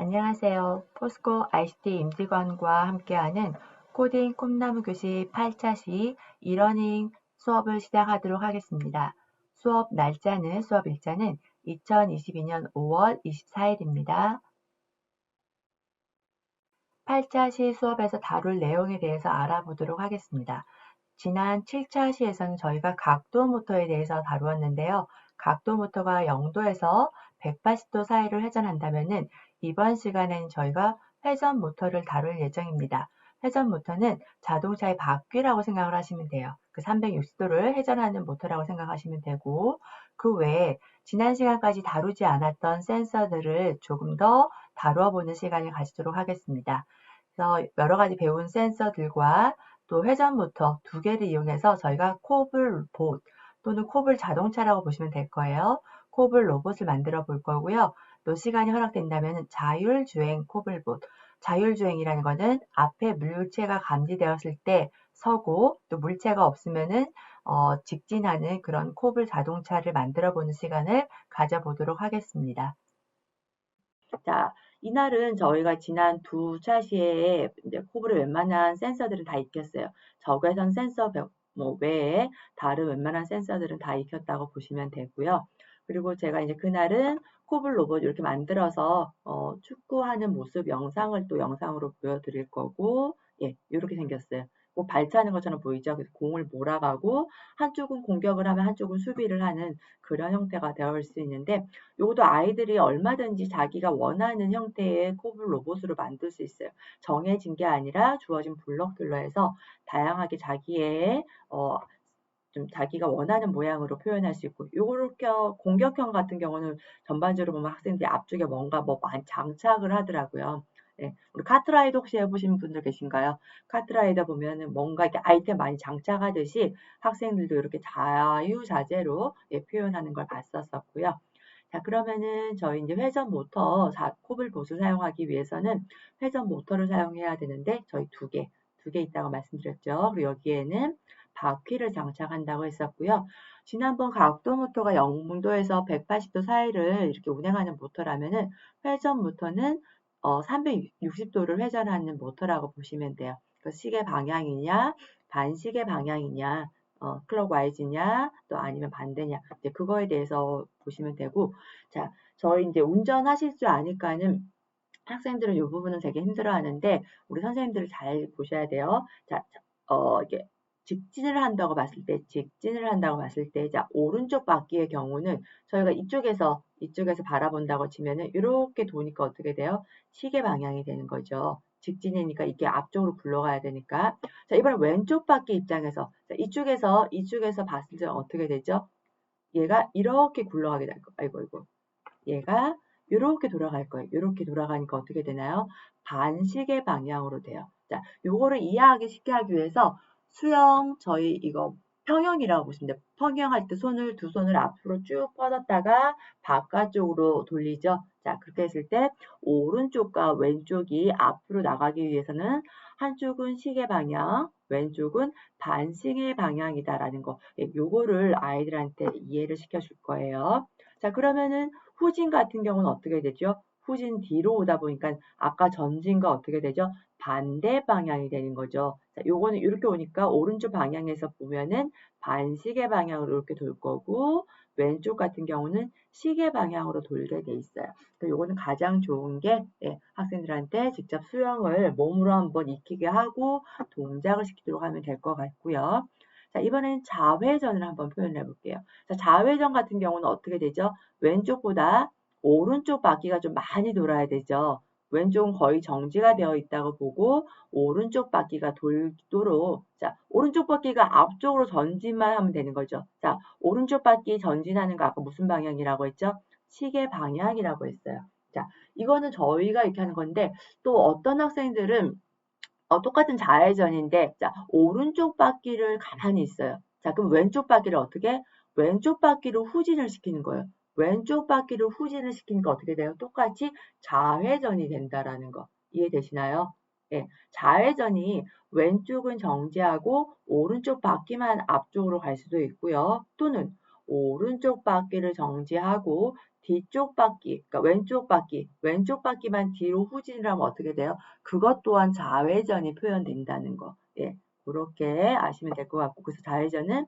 안녕하세요. 포스코 ICT 임직원과 함께하는 코딩 꿈나무 교실 8차 시 이러닝 수업을 시작하도록 하겠습니다. 수업 일자는 2022년 5월 24일입니다. 8차 시 수업에서 다룰 내용에 대해서 알아보도록 하겠습니다. 지난 7차 시에서는 저희가 각도 모터에 대해서 다루었는데요. 각도 모터가 0도에서 180도 사이를 회전한다면은 이번 시간엔 저희가 회전 모터를 다룰 예정입니다. 회전 모터는 자동차의 바퀴라고 생각을 하시면 돼요. 그 360도를 회전하는 모터라고 생각하시면 되고, 그 외에 지난 시간까지 다루지 않았던 센서들을 조금 더 다루어 보는 시간을 가지도록 하겠습니다. 그래서 여러 가지 배운 센서들과 또 회전 모터 두 개를 이용해서 저희가 코블 봇 또는 코블 자동차라고 보시면 될 거예요. 코블 로봇을 만들어 볼 거고요. 또 시간이 허락된다면 자율주행 코블 봇. 자율주행이라는 것은 앞에 물체가 감지되었을 때 서고 또 물체가 없으면은 직진하는 그런 코블 자동차를 만들어 보는 시간을 가져보도록 하겠습니다. 자, 이날은 저희가 지난 두 차시에 이제 코블의 웬만한 센서들을 다 익혔어요. 적외선 센서 외에 다른 웬만한 센서들은 다 익혔다고 보시면 되고요. 그리고 제가 이제 그날은 코블 로봇 이렇게 만들어서 축구하는 모습 영상을 또 영상으로 보여드릴 거고, 예, 이렇게 생겼어요. 뭐 발차는 것처럼 보이죠? 그래서 공을 몰아가고 한쪽은 공격을 하면 한쪽은 수비를 하는 그런 형태가 되어 수 있는데, 요것도 아이들이 얼마든지 자기가 원하는 형태의 코블 로봇으로 만들 수 있어요. 정해진 게 아니라 주어진 블록들로 해서 다양하게 자기의 좀 자기가 원하는 모양으로 표현할 수 있고, 요렇게 공격형 같은 경우는 전반적으로 보면 학생들이 앞쪽에 뭔가 많이 장착을 하더라고요. 예, 우리 카트라이더 혹시 해보신 분들 계신가요? 카트라이더 보면은 뭔가 이렇게 아이템 많이 장착하듯이 학생들도 이렇게 자유자재로 표현하는 걸 봤었고요. 자, 그러면은 저희 이제 회전 모터, 코블 봇을 사용하기 위해서는 회전 모터를 사용해야 되는데 저희 두 개 있다고 말씀드렸죠. 그리고 여기에는 바퀴를 장착한다고 했었고요. 지난번 각도 모터가 0도에서 180도 사이를 이렇게 운행하는 모터라면은 회전 모터는 360도를 회전하는 모터라고 보시면 돼요. 그 시계 방향이냐, 반시계 방향이냐, 클럭와이즈냐, 또 아니면 반대냐, 이제 그거에 대해서 보시면 되고, 자, 저희 이제 운전하실 줄 아니까는 학생들은 이 부분은 되게 힘들어 하는데, 우리 선생님들을 잘 보셔야 돼요. 자, 이게 직진을 한다고 봤을 때, 자, 오른쪽 바퀴의 경우는 저희가 이쪽에서 바라본다고 치면은 이렇게 도니까 어떻게 돼요? 시계 방향이 되는 거죠. 직진이니까 이게 앞쪽으로 굴러가야 되니까. 자, 이번에 왼쪽 바퀴 입장에서, 자, 이쪽에서 봤을 때 어떻게 되죠? 얘가 이렇게 굴러가게 될 거. 아이고. 얘가 이렇게 돌아갈 거예요. 이렇게 돌아가니까 어떻게 되나요? 반시계 방향으로 돼요. 자, 요거를 이해하기 쉽게 하기 위해서 수영, 저희 이거 평형이라고 보시면 돼요. 평형할 때 두 손을 앞으로 쭉 뻗었다가 바깥쪽으로 돌리죠. 자, 그렇게 했을 때 오른쪽과 왼쪽이 앞으로 나가기 위해서는 한쪽은 시계 방향, 왼쪽은 반시계 방향이다라는 거. 예, 요거를 아이들한테 이해를 시켜줄 거예요. 자, 그러면은 후진 같은 경우는 어떻게 되죠? 후진 뒤로 오다 보니까 아까 전진과 어떻게 되죠? 반대 방향이 되는 거죠. 자, 요거는 이렇게 오니까 오른쪽 방향에서 보면은 반시계 방향으로 이렇게 돌 거고, 왼쪽 같은 경우는 시계 방향으로 돌게 돼 있어요. 요거는 가장 좋은 게 학생들한테 직접 수영을 몸으로 한번 익히게 하고 동작을 시키도록 하면 될 것 같고요. 자, 이번엔 좌회전을 한번 표현해 볼게요. 자, 좌회전 같은 경우는 어떻게 되죠? 왼쪽보다 오른쪽 바퀴가 좀 많이 돌아야 되죠. 왼쪽은 거의 정지가 되어 있다고 보고 오른쪽 바퀴가 돌도록, 자, 오른쪽 바퀴가 앞쪽으로 전진만 하면 되는 거죠. 자, 오른쪽 바퀴 전진하는 거 아까 무슨 방향이라고 했죠? 시계 방향이라고 했어요. 자, 이거는 저희가 이렇게 하는 건데, 또 어떤 학생들은 똑같은 좌회전인데, 자, 오른쪽 바퀴를 가만히 있어요. 자, 그럼 왼쪽 바퀴를 어떻게? 왼쪽 바퀴로 후진을 시키는 거예요. 왼쪽 바퀴로 후진을 시키니까 어떻게 돼요? 똑같이 좌회전이 된다라는 거. 이해되시나요? 예, 좌회전이 왼쪽은 정지하고 오른쪽 바퀴만 앞쪽으로 갈 수도 있고요. 또는 오른쪽 바퀴를 정지하고 뒤쪽 바퀴, 그러니까 왼쪽 바퀴만 뒤로 후진을 하면 어떻게 돼요? 그것 또한 좌회전이 표현된다는 거. 예, 그렇게 아시면 될 것 같고, 그래서 좌회전은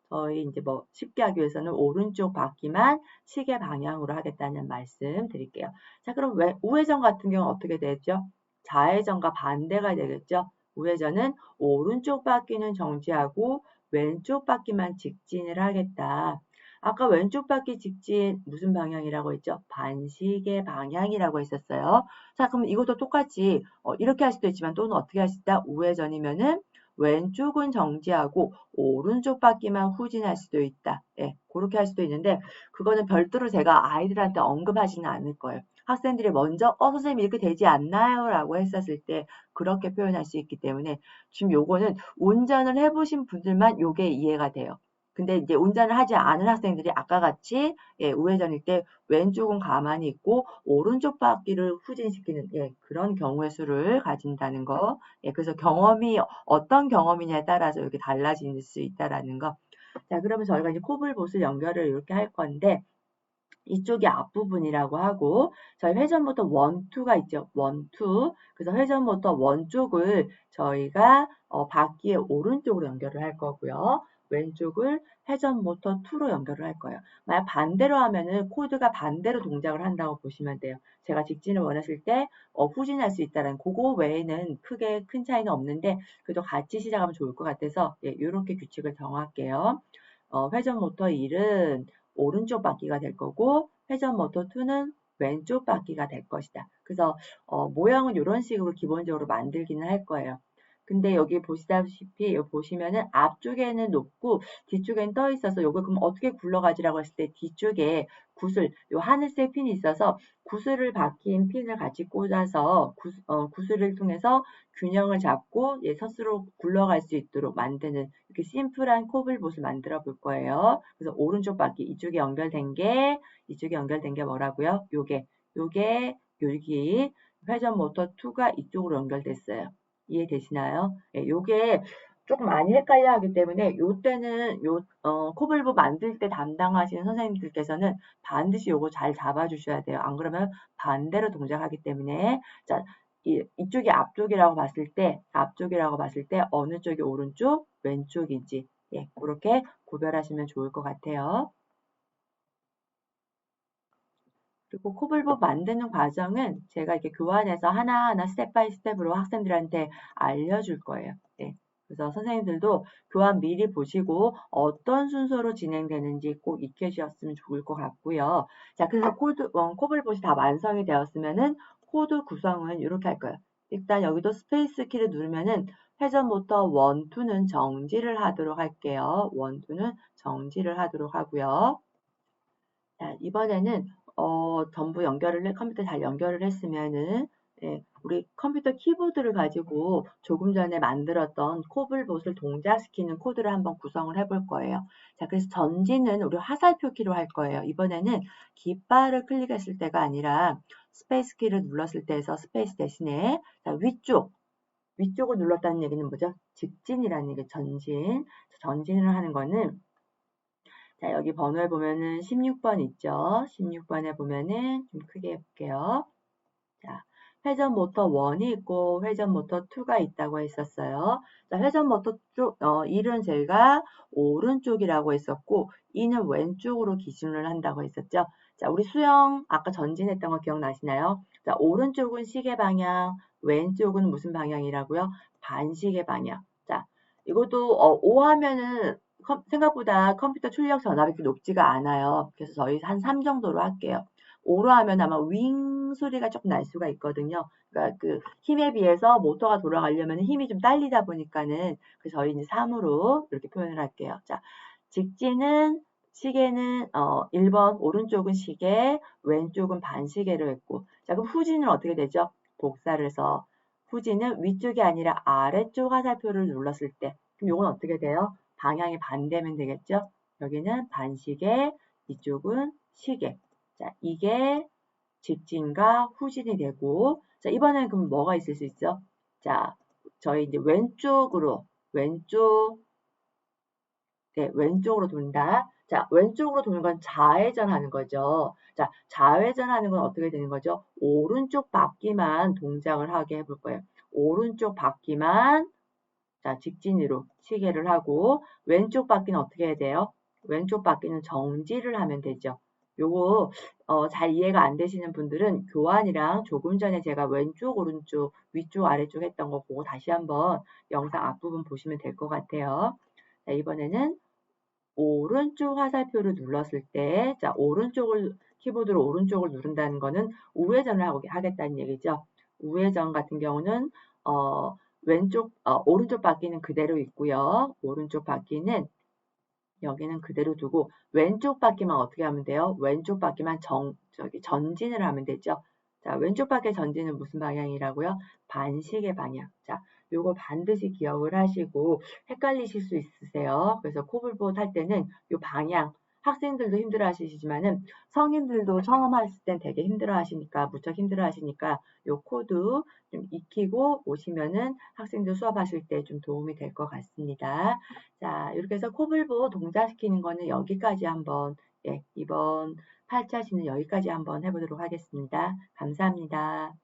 저희 이제 뭐 쉽게 하기 위해서는 오른쪽 바퀴만 시계 방향으로 하겠다는 말씀 드릴게요. 자, 그럼 왜 우회전 같은 경우는 어떻게 되죠? 좌회전과 반대가 되겠죠? 우회전은 오른쪽 바퀴는 정지하고 왼쪽 바퀴만 직진을 하겠다. 아까 왼쪽 바퀴 직진 무슨 방향이라고 했죠? 반시계 방향이라고 했었어요. 자, 그럼 이것도 똑같이 이렇게 할 수도 있지만 또는 어떻게 할 수 있다? 우회전이면은 왼쪽은 정지하고 오른쪽 바퀴만 후진할 수도 있다. 예, 그렇게 할 수도 있는데 그거는 별도로 제가 아이들한테 언급하지는 않을 거예요. 학생들이 먼저 선생님 이렇게 되지 않나요? 라고 했었을 때 그렇게 표현할 수 있기 때문에 지금 요거는 운전을 해보신 분들만 요게 이해가 돼요. 근데 이제 운전을 하지 않은 학생들이 아까 같이 우회전일 때 왼쪽은 가만히 있고 오른쪽 바퀴를 후진시키는 그런 경우의 수를 가진다는 거. 그래서 경험이 어떤 경험이냐에 따라서 이렇게 달라질 수 있다라는 거. 자, 그러면 저희가 이제 코블봇을 연결을 이렇게 할 건데 이쪽이 앞부분이라고 하고 저희 회전 모터 1, 2가 있죠. 1, 2. 그래서 회전 모터 1 쪽을 저희가 바퀴의 오른쪽으로 연결을 할 거고요. 왼쪽을 회전 모터 2로 연결을 할 거예요. 만약 반대로 하면은 코드가 반대로 동작을 한다고 보시면 돼요. 제가 직진을 원했을 때 후진할 수 있다는 그거 외에는 크게 큰 차이는 없는데 그래도 같이 시작하면 좋을 것 같아서 이렇게 규칙을 정할게요. 회전 모터 1은 오른쪽 바퀴가 될 거고 회전 모터 2는 왼쪽 바퀴가 될 것이다. 그래서 모양은 이런 식으로 기본적으로 만들기는 할 거예요. 근데 여기 보시다시피 여기 보시면은 앞쪽에는 높고 뒤쪽에는 떠 있어서 요거 그럼 어떻게 굴러가지라고 했을 때 뒤쪽에 구슬, 요 하늘색 핀이 있어서 구슬을 박힌 핀을 같이 꽂아서 구슬을 통해서 균형을 잡고 스스로 굴러갈 수 있도록 만드는 이렇게 심플한 코블봇을 만들어 볼 거예요. 그래서 오른쪽 바퀴 이쪽에 연결된 게 뭐라고요? 요게 여기 회전 모터 2가 이쪽으로 연결됐어요. 이해되시나요? 요게 조금 많이 헷갈려 하기 때문에 요때는 코블봇 만들 때 담당하시는 선생님들께서는 반드시 요거 잘 잡아 주셔야 돼요. 안 그러면 반대로 동작하기 때문에 자, 이쪽이 앞쪽이라고 봤을 때 어느 쪽이 오른쪽, 왼쪽인지 그렇게 구별하시면 좋을 것 같아요. 그리고 코블봇 만드는 과정은 제가 이렇게 교환해서 하나하나 스텝 바이 스텝으로 학생들한테 알려줄 거예요. 그래서 선생님들도 교환 미리 보시고 어떤 순서로 진행되는지 꼭 익혀주셨으면 좋을 것 같고요. 자, 그래서 코블봇이 다 완성이 되었으면은 코드 구성은 이렇게 할 거예요. 일단 여기도 스페이스 키를 누르면은 회전 모터 1, 2는 정지를 하도록 할게요. 1, 2는 정지를 하도록 하고요. 자, 이번에는 전부 컴퓨터 잘 연결을 했으면은 우리 컴퓨터 키보드를 가지고 조금 전에 만들었던 코블봇을 동작시키는 코드를 한번 구성을 해볼 거예요. 자, 그래서 전진은 우리 화살표 키로 할 거예요. 이번에는 깃발을 클릭했을 때가 아니라 스페이스 키를 눌렀을 때에서 스페이스 대신에 자, 위쪽을 눌렀다는 얘기는 뭐죠? 직진이라는 얘기, 전진을 하는 거는 자, 여기 번호에 보면은 16번 있죠? 16번에 보면은 좀 크게 해볼게요. 자, 회전 모터 1이 있고 회전 모터 2가 있다고 했었어요. 자, 회전 모터 1은 저희가 오른쪽이라고 했었고 2는 왼쪽으로 기준을 한다고 했었죠. 자, 우리 수영 아까 전진했던 거 기억나시나요? 자, 오른쪽은 시계 방향, 왼쪽은 무슨 방향이라고요? 반시계 방향. 자, 이것도 5 하면은 생각보다 컴퓨터 출력 전압이 그렇게 높지가 않아요. 그래서 저희 한 3 정도로 할게요. 5로 하면 아마 윙 소리가 조금 날 수가 있거든요. 그러니까 그 힘에 비해서 모터가 돌아가려면 힘이 좀 딸리다 보니까는 그래서 저희 이제 3으로 이렇게 표현을 할게요. 자, 직진은 시계는 1번 오른쪽은 시계, 왼쪽은 반시계로 했고 자, 그럼 후진은 어떻게 되죠? 복사를 해서 후진은 위쪽이 아니라 아래쪽 화살표를 눌렀을 때 그럼 이건 어떻게 돼요? 방향이 반대면 되겠죠? 여기는 반시계, 이쪽은 시계. 자, 이게 직진과 후진이 되고, 자, 이번에는 그럼 뭐가 있을 수 있죠? 자, 저희 이제 왼쪽으로 돈다. 자, 왼쪽으로 도는 건 좌회전하는 거죠. 자, 좌회전하는 건 어떻게 되는 거죠? 오른쪽 바퀴만 동작을 하게 해볼 거예요. 오른쪽 바퀴만 자, 직진으로 시계를 하고 왼쪽 바퀴는 어떻게 해야 돼요? 왼쪽 바퀴는 정지를 하면 되죠. 요거 잘 이해가 안 되시는 분들은 교환이랑 조금 전에 제가 왼쪽, 오른쪽, 위쪽, 아래쪽 했던 거 보고 다시 한번 영상 앞부분 보시면 될 것 같아요. 자, 이번에는 오른쪽 화살표를 눌렀을 때, 자, 키보드로 오른쪽을 누른다는 거는 우회전을 하겠다는 얘기죠. 우회전 같은 경우는, 오른쪽 바퀴는 그대로 있고요. 오른쪽 바퀴는 여기는 그대로 두고, 왼쪽 바퀴만 어떻게 하면 돼요? 왼쪽 바퀴만 전진을 하면 되죠. 자, 왼쪽 바퀴 전진은 무슨 방향이라고요? 반시계 방향. 자, 요거 반드시 기억을 하시고 헷갈리실 수 있으세요. 그래서 코블보 탈 때는 요 방향, 학생들도 힘들어 하시지만은 성인들도 처음 했을 땐 되게 힘들어 하시니까, 무척 힘들어 하시니까 요 코드 좀 익히고 오시면은 학생들 수업하실 때 좀 도움이 될 것 같습니다. 자, 이렇게 해서 코블보 동작시키는 거는 여기까지 한번, 예, 이번 8차시는 여기까지 한번 해보도록 하겠습니다. 감사합니다.